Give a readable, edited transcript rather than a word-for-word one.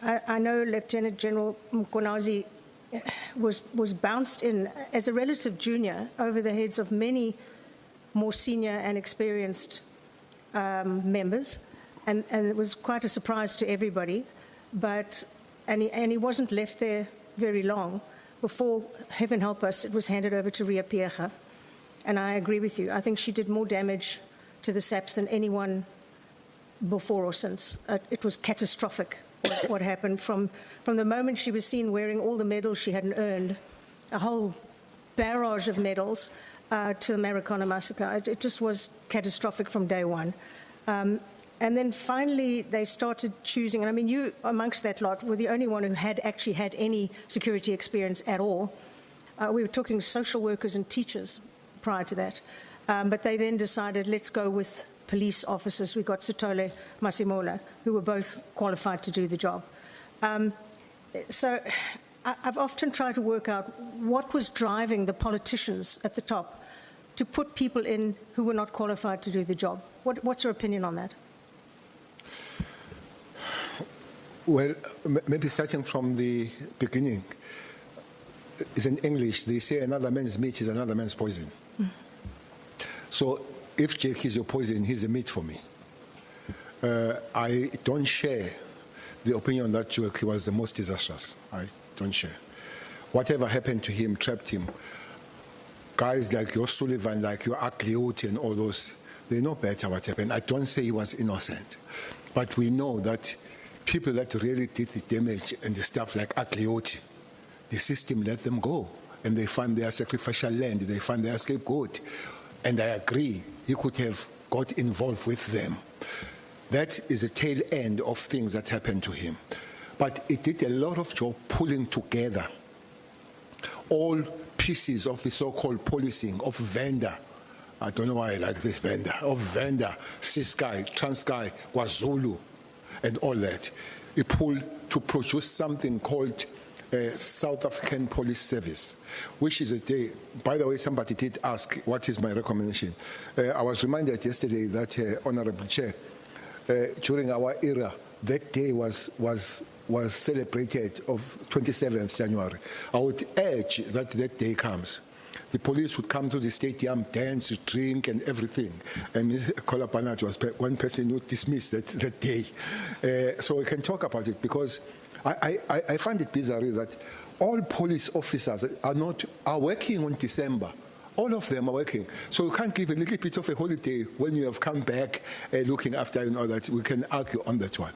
I know Lieutenant General Mkonazi was bounced in as a relative junior over the heads of many more senior and experienced members, and it was quite a surprise to everybody. And he wasn't left there very long before, heaven help us, it was handed over to Ria Piecha. And I agree with you. I think she did more damage to the SAPS than anyone before or since. It was catastrophic what happened from the moment she was seen wearing all the medals she hadn't earned, a whole barrage of medals, to the Marikana massacre. It just was catastrophic from day one. And then finally they started choosing, and I mean, you amongst that lot were the only one who had actually had any security experience at all. We were talking social workers and teachers prior to that. But they then decided, let's go with police officers. We got Sitole Masimola, who were both qualified to do the job. So I've often tried to work out what was driving the politicians at the top to put people in who were not qualified to do the job. What's your opinion on that? Well, maybe starting from the beginning, is in English, they say another man's meat is another man's poison. Mm. So if Jackie is your poison, he's a meat for me. I don't share the opinion that Jackie was the most disastrous. I don't share. Whatever happened to him, trapped him. Guys like your Sullivan, like your Agliotti and all those, they know better what happened. I don't say he was innocent. But we know that people that really did the damage and the stuff like Agliotti, the system let them go. And they found their sacrificial land, they found their scapegoat. And I agree, he could have got involved with them. That is a tail end of things that happened to him. But it did a lot of job pulling together all pieces of the so-called policing of Venda. I don't know why I like this Venda, of Venda, Ciskei, Transkei, KwaZulu, and all that. It pulled to produce something called South African Police Service, which is a day, by the way, somebody did ask, what is my recommendation? I was reminded yesterday that, Honorable Chair, during our era, that day was celebrated of 27th January. I would urge that that day comes. The police would come to the stadium, dance, drink, and everything. And Ms. Kolapanat was one person who dismissed that day. So we can talk about it, because I find it bizarre that all police officers are working on December. All of them are working. So you can't give a little bit of a holiday when you have come back looking after and all that. We can argue on that one.